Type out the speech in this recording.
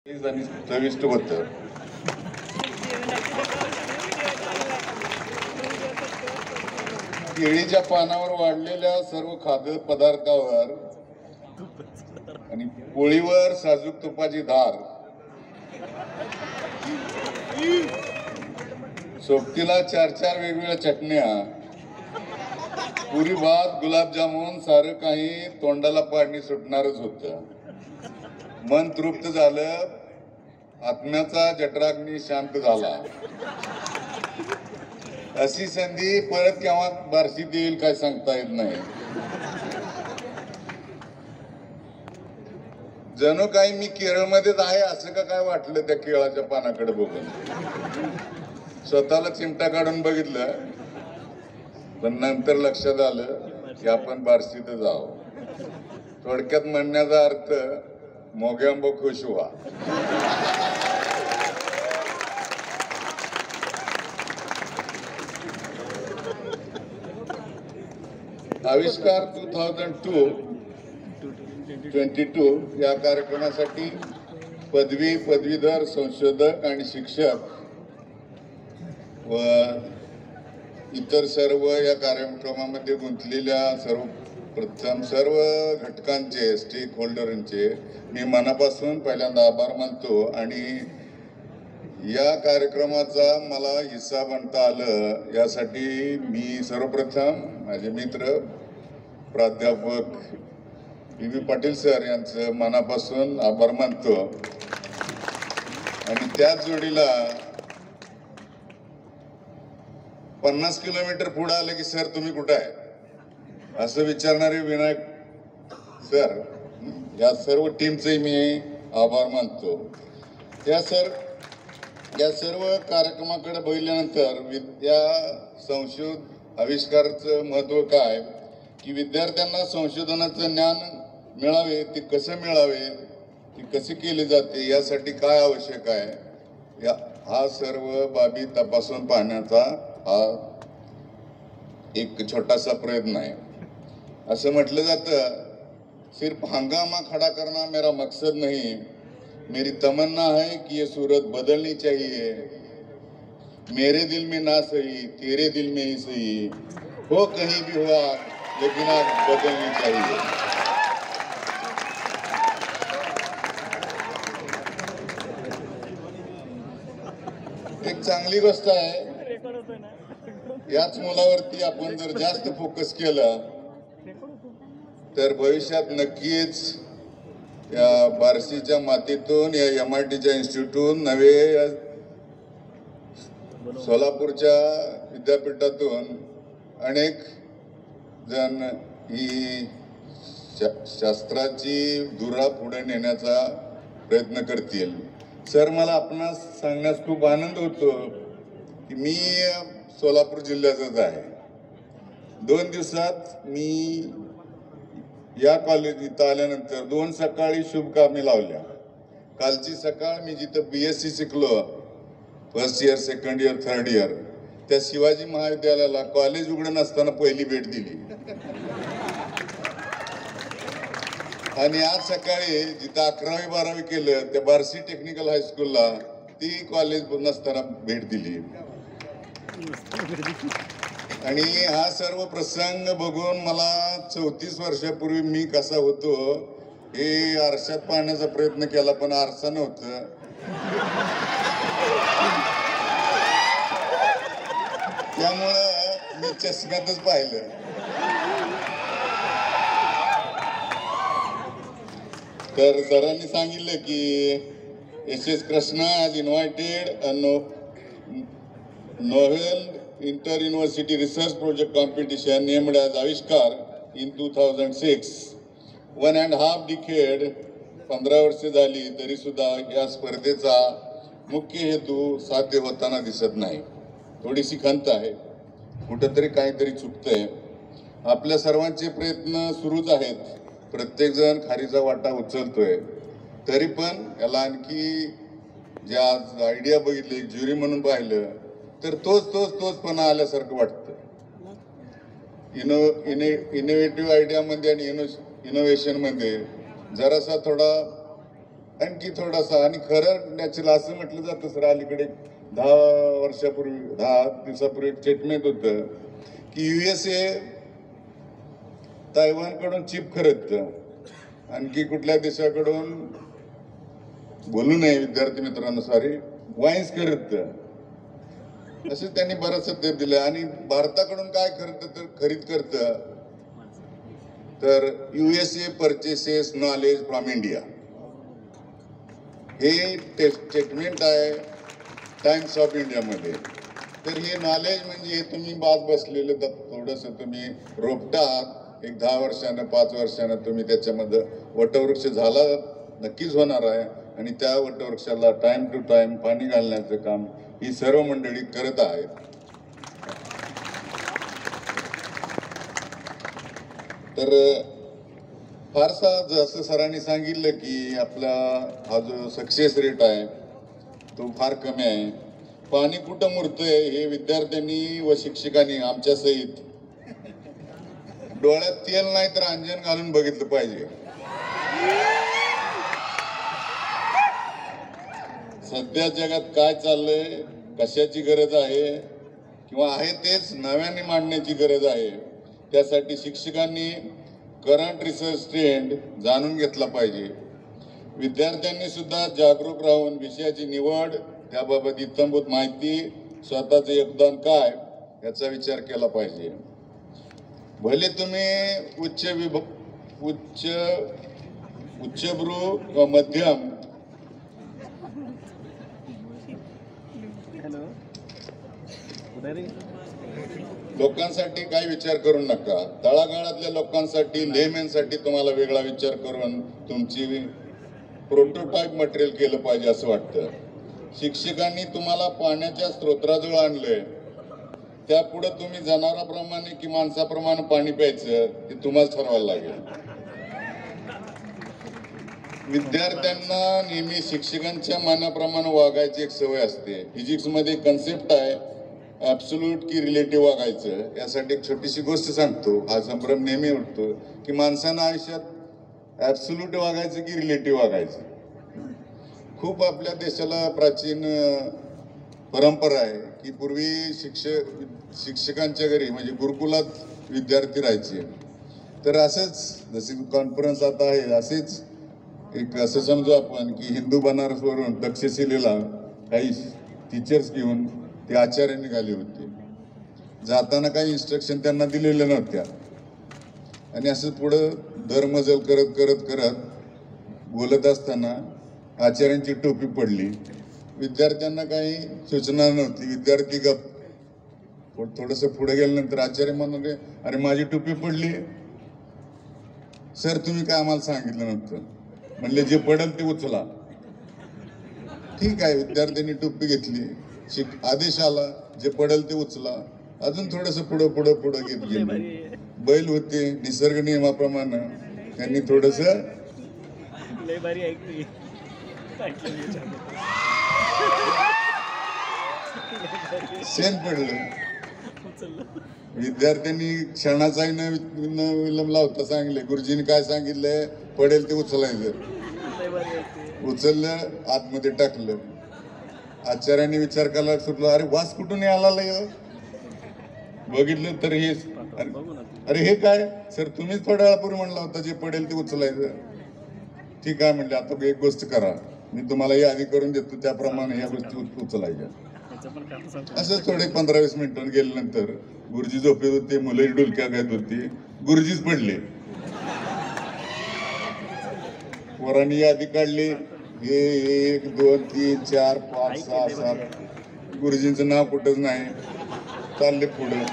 आणि चविष्ट होतं. केळीच्या पानावर वाढलेल्या सर्व खाद्य पदार्थावर आणि पोळीवर साजूक तुपाची धार, सोबतीला 4-4 वेगवेगळ्या चटण्या, पुरी भात, गुलाबजामुन, सारं काही तोंडाला पाणी सुटणारच होतं. मन तृप्त झालं, आत्म्याचा जठराग्नी शांत झाला. अशी संधी परत केव्हा बार्शीत येईल काय सांगता येत नाही. जणू काही मी केरळमध्येच आहे असं का काय वाटलं त्या केळाच्या पानाकडे बघून. स्वतःला चिमटा काढून बघितलं, पण नंतर लक्षात आलं की आपण बार्शीतच आहोत. थोडक्यात म्हणण्याचा अर्थ मोग्यांबो खुश व्हा. आविष्कार 2022 या कार्यक्रमासाठी पदवी, पदवीधर, संशोधक आणि शिक्षक व इतर सर्व या कार्यक्रमामध्ये गुंतलेल्या सर्व घटकांचे, स्टेक होल्डरांचे मी मनापासून पहिल्यांदा आभार मानतो. आणि या कार्यक्रमाचा मला हिस्सा बनता आलं यासाठी मी सर्वप्रथम माझे मित्र प्राध्यापक PB पाटील सर यांचं मनापासून आभार मानतो. आणि त्याच जोडीला 50 किलोमीटर पुढे आले की सर तुम्ही कुठं आहे असं विचारणारे विनायक सर, या सर्व टीमचे मी आभार मानतो. या सर्व कार्यक्रमाकडे बघितल्यानंतर या संशोध आविष्काराचं महत्त्व काय, की विद्यार्थ्यांना संशोधनाचं ज्ञान मिळावे, ते कसं मिळावे, ते कसे केले जाते, यासाठी काय आवश्यक आहे, हा सर्व बाबी तपासून पाहण्याचा हा एक छोटासा प्रयत्न आहे. असं म्हटलं जातं, सिर्फ हंगामा खड़ा करना मेरा मकसद नहीं, मेरी तमन्ना है कि ये सूरत बदलनी चाहिए. मेरे दिल में ना सही, तेरे दिल में ही सही, हो कहीं भी हुआ लेकिन आज बदलनी चाहिए. एक चांगली गोष्ट आहे. याच मुलावरती आपण जर जास्त फोकस केला तर भविष्यात नक्कीच या बार्शीच्या मातीतून, या MITच्या इन्स्टिट्यूटून नवे, सोलापूरच्या विद्यापीठातून अनेक जण ही शास्त्राची धुरा पुढे नेण्याचा प्रयत्न करतील. सर, मला आपणास सांगण्यास खूप आनंद होतो की मी सोलापूर जिल्ह्याचाच आहे. 2 दिवसात मी या कॉलेज इथं आल्यानंतर 2 सकाळी शुभकामी लावल्या. कालची सकाळ मी जिथं BSc शिकलो, first year, second year, third year, त्या शिवाजी महाविद्यालयाला कॉलेज उघडं नसताना पहिली भेट दिली. आणि आज सकाळी जिथं 11वी 12वी केलं त्या बार्शी टेक्निकल हायस्कूलला ती कॉलेज नसताना भेट दिली. आणि हा सर्व प्रसंग बघून मला 34 वर्षापूर्वी मी कसा होतो हे आरशात पाहण्याचा प्रयत्न केला, पण आरसा नव्हतं. त्यामुळं मी चष्म्यातच पाहिलं. तर सरांनी सांगितलं की SS Krishna has invited a novel inter-university research project competition named as Avishkar in 2006. 1.5 decade, 15 वर्षे झाली तरी सुद्धा या स्पर्धेचा मुख्य हेतू साध्य होताना दिसत नाही. थोडीशी खंत आहे, कुठंतरी काहीतरी चुकतंय. आपल्या सर्वांचे प्रयत्न सुरूच आहेत, प्रत्येक जण खारीचा वाटा उचलतोय. तरी पण याला आणखी ज्या आयडिया बघितली, एक ज्युरी म्हणून पाहिलं तर तोचपणा आल्यासारखं वाटतं. इनोव्हेटिव्ह आयडियामध्ये आणि इनोव्हेशनमध्ये जरासा थोडा आणखी थोडासा. आणि खरं नॅचरल असं म्हटलं जातं सर, अलीकडे 10 वर्षापूर्वी 10 दिवसापूर्वी एक स्टेटमेंट होतं की USA तायवानकडून चिप खरेदतं, आणखी कुठल्या देशाकडून बोलू नये विद्यार्थी मित्रांनो, सॉरी, वाईन्स खरेदतं. असं त्यांनी बरंच ते दिलं. आणि भारताकडून काय खरीद करतं तर USA purchases knowledge from India. हे स्टेटमेंट आहे टाइम्स ऑफ इंडियामध्ये. तर हे नॉलेज म्हणजे हे तुम्ही बाज बसलेलं थोडंसं तुम्ही रोपटा आहात. एक 10 वर्षानं 5 वर्षानं तुम्ही त्याच्यामध्ये वटवृक्ष झाला नक्कीच होणार आहे. आणि त्या वटवृक्षाला टाइम टू टाइम पाणी घालण्याचं काम ही सर्व मंडळी करत आहेत. तर फारसा जसं सरांनी सांगितलं की आपला हा जो सक्सेस रेट आहे तो फार कमी आहे. पाणी कुठं मुरतंय हे विद्यार्थ्यांनी व शिक्षकांनी आमच्या सहित डोळ्यात तेल नाही तर अंजन घालून बघितलं पाहिजे. सध्या जगात काय चाललंय, कशाची गरज आहे किंवा आहे तेच नव्याने मांडण्याची गरज आहे. त्यासाठी शिक्षकांनी करंट रिसर्च ट्रेंड जाणून घेतला पाहिजे. विद्यार्थ्यांनी सुद्धा जागरूक राहून विषयाची निवड, त्याबाबत इत्थंभूत माहिती, स्वतःचं योगदान काय याचा विचार केला पाहिजे. भले तुम्ही उच्चभ्रू व मध्यम लोकांसाठी काही विचार करू नका. तळागाळातल्या लोकांसाठी, लेमॅनसाठी तुम्हाला वेगळा विचार करून तुमची प्रोटोटाईप मटेरियल केलं पाहिजे असं वाटतं. शिक्षकांनी तुम्हाला पाण्याच्या स्रोताजवळ आणलंय, त्यापुढे तुम्ही जनावराप्रमाणे की माणसाप्रमाणे पाणी प्यायचं ते तुम्हाला ठरवायला लागेल. विद्यार्थ्यांना नेहमी शिक्षकांच्या मनाप्रमाणे वागायची एक सवय असते. फिजिक्समध्ये कन्सेप्ट आहे ॲब्सोल्यूट की रिलेटिव्ह वागायचं. यासाठी एक छोटीशी गोष्ट सांगतो. हा संभ्रम नेहमी उठतो की माणसानं आयुष्यात ॲब्सोल्यूट वागायचं की रिलेटिव्ह वागायचं. खूप आपल्या देशाला प्राचीन परंपरा आहे की पूर्वी शिक्षकांच्या घरी म्हणजे गुरुकुलात विद्यार्थी राहायचे. तर असंच जसे कॉन्फरन्स आता आहे असेच एक असं समजू आपण की हिंदू बनारसवरून तक्षशिलेला काही टीचर्स घेऊन ते आचार्य निघाले होते. जाताना काही इन्स्ट्रक्शन त्यांना दिलेल्या नव्हत्या. आणि असं पुढं धर्मजल करत करत करत बोलत असताना आचार्यांची टोपी पडली. विद्यार्थ्यांना काही सूचना नव्हती. विद्यार्थी गप. थोडंसं पुढे गेल्यानंतर आचार्य म्हणाले, अरे माझी टोपी पडली. सर तुम्ही काय आम्हाला सांगितलं नव्हतं. म्हणले जे पडेल ते उचला. ठीक आहे, विद्यार्थ्यांनी टोपी घेतली. आदेश आला जे पडेल ते उचला. अजून थोडंसं पुढं घेत गेले. बैल होते निसर्ग नियमाप्रमाणे त्यांनी थोडंसं शेण पडलं. विद्यार्थ्यांनी क्षणाचाही न विलंब लावता सांगितले, गुरुजींनी काय सांगितलंय, पडेल ते उचलायचं. उचललं, आतमध्ये टाकलं. आचार्यांनी विचार करायला सुटला, अरे वास कुठून आला? बघितलं तर हे, अरे हे काय सर, तुम्हीच थोड्या वेळापूर्वी म्हणला होता जे पडेल ते उचलायचं. ठीक आहे म्हणले, आता एक गोष्ट करा, मी तुम्हाला यादी करून देतो त्याप्रमाणे ह्या गोष्टी उचलायच्या. असं थोडे 15-20 मिनिटांनी गेल्यानंतर गुरुजी झोपेत होते, मुलं डुलक्या घेत होती, गुरुजीच पडले. पोरांनी यादी काढली, हे 1 2 3 4 5 6 7. गुरुजींचं नाव कुठंच नाही. चालले पुढे.